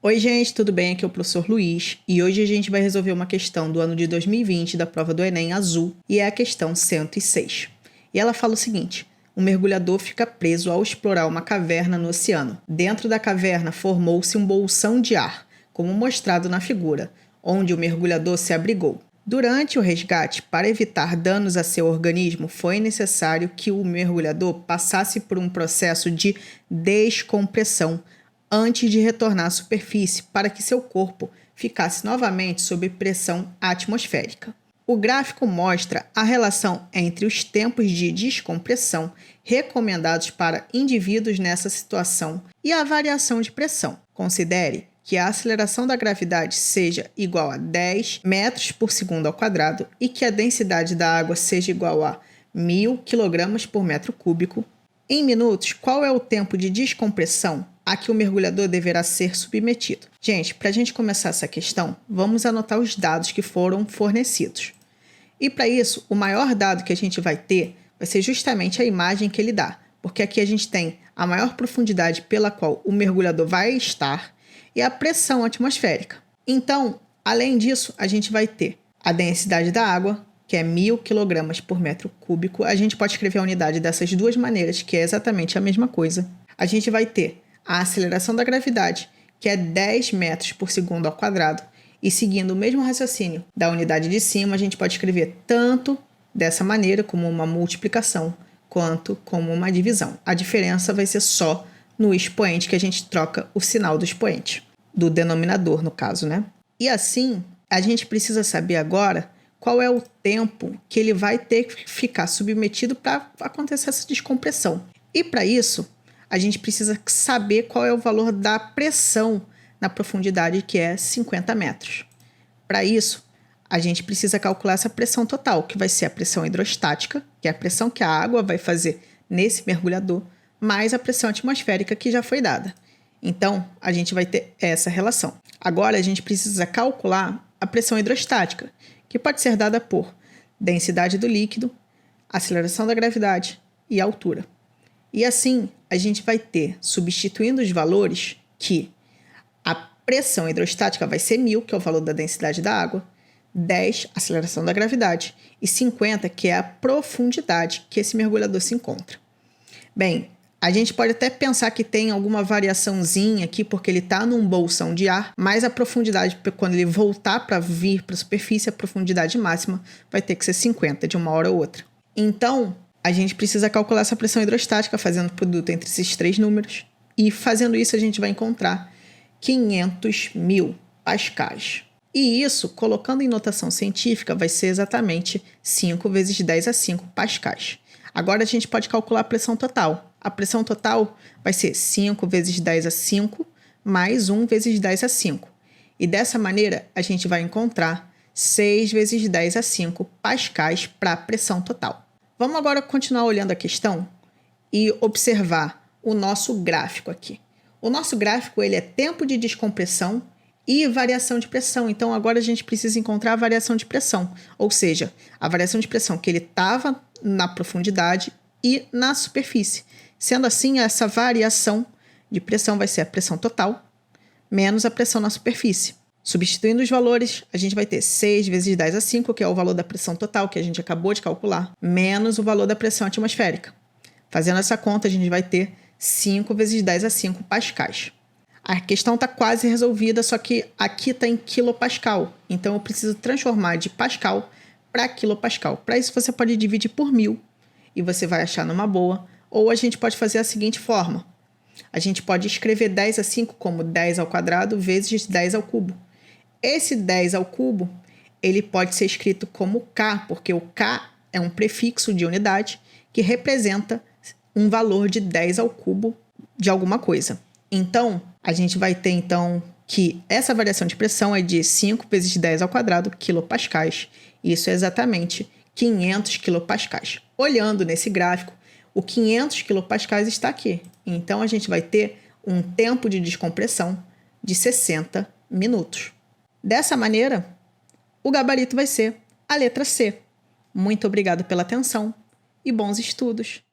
Oi gente, tudo bem? Aqui é o professor Luiz e hoje a gente vai resolver uma questão do ano de 2020 da prova do Enem Azul e é a questão 106. E ela fala o seguinte: um mergulhador fica preso ao explorar uma caverna no oceano. Dentro da caverna formou-se um bolsão de ar, como mostrado na figura, onde o mergulhador se abrigou. Durante o resgate, para evitar danos a seu organismo, foi necessário que o mergulhador passasse por um processo de descompressão antes de retornar à superfície para que seu corpo ficasse novamente sob pressão atmosférica. O gráfico mostra a relação entre os tempos de descompressão recomendados para indivíduos nessa situação e a variação de pressão. Considere que a aceleração da gravidade seja igual a 10 metros por segundo ao quadrado e que a densidade da água seja igual a 1000 kg por metro cúbico. Em minutos, qual é o tempo de descompressão a que o mergulhador deverá ser submetido? Gente, para a gente começar essa questão, vamos anotar os dados que foram fornecidos. E para isso, o maior dado que a gente vai ter vai ser justamente a imagem que ele dá, porque aqui a gente tem a maior profundidade pela qual o mergulhador vai estar e a pressão atmosférica. Então, além disso, a gente vai ter a densidade da água, que é 1000 kg por metro cúbico. A gente pode escrever a unidade dessas duas maneiras, que é exatamente a mesma coisa. A gente vai ter a aceleração da gravidade, que é 10 metros por segundo ao quadrado. E seguindo o mesmo raciocínio da unidade de cima, a gente pode escrever tanto dessa maneira, como uma multiplicação, quanto como uma divisão. A diferença vai ser só no expoente, que a gente troca o sinal do expoente, do denominador, no caso, né? E assim, a gente precisa saber agora qual é o tempo que ele vai ter que ficar submetido para acontecer essa descompressão. E para isso, a gente precisa saber qual é o valor da pressão na profundidade, que é 50 metros. Para isso, a gente precisa calcular essa pressão total, que vai ser a pressão hidrostática, que é a pressão que a água vai fazer nesse mergulhador, mais a pressão atmosférica que já foi dada. Então, a gente vai ter essa relação. Agora, a gente precisa calcular a pressão hidrostática, que pode ser dada por densidade do líquido, aceleração da gravidade e altura. E assim, a gente vai ter, substituindo os valores, que a pressão hidrostática vai ser 1000, que é o valor da densidade da água, 10, aceleração da gravidade, e 50, que é a profundidade que esse mergulhador se encontra. Bem, a gente pode até pensar que tem alguma variaçãozinha aqui, porque ele está num bolsão de ar, mas a profundidade, quando ele voltar para vir para a superfície, a profundidade máxima vai ter que ser 50, de uma hora ou outra. Então, a gente precisa calcular essa pressão hidrostática fazendo o produto entre esses três números, e fazendo isso a gente vai encontrar 500.000 pascais. E isso, colocando em notação científica, vai ser exatamente 5 vezes 10 a 5 pascais. Agora a gente pode calcular a pressão total. A pressão total vai ser 5 vezes 10 a 5 mais 1 vezes 10 a 5. E dessa maneira, a gente vai encontrar 6 vezes 10 a 5 pascais para a pressão total. Vamos agora continuar olhando a questão e observar o nosso gráfico aqui. O nosso gráfico ele é tempo de descompressão e variação de pressão. Então, agora a gente precisa encontrar a variação de pressão, ou seja, a variação de pressão que ele estava na profundidade e na superfície. Sendo assim, essa variação de pressão vai ser a pressão total menos a pressão na superfície. Substituindo os valores, a gente vai ter 6 vezes 10 a 5, que é o valor da pressão total que a gente acabou de calcular, menos o valor da pressão atmosférica. Fazendo essa conta, a gente vai ter 5 vezes 10 a 5 pascais. A questão está quase resolvida, só que aqui está em quilopascal. Então, eu preciso transformar de pascal para quilopascal. Para isso, você pode dividir por 1000 e você vai achar numa boa. Ou a gente pode fazer a seguinte forma. A gente pode escrever 10 a 5 como 10 ao quadrado vezes 10 ao cubo. Esse 10 ao cubo, ele pode ser escrito como K, porque o K é um prefixo de unidade que representa um valor de 10 ao cubo de alguma coisa. Então, a gente vai ter que essa variação de pressão é de 5 vezes 10 ao quadrado quilopascais. Isso é exatamente 500 quilopascais. Olhando nesse gráfico, o 500 quilopascais está aqui. Então, a gente vai ter um tempo de descompressão de 60 minutos. Dessa maneira, o gabarito vai ser a letra C. Muito obrigado pela atenção e bons estudos!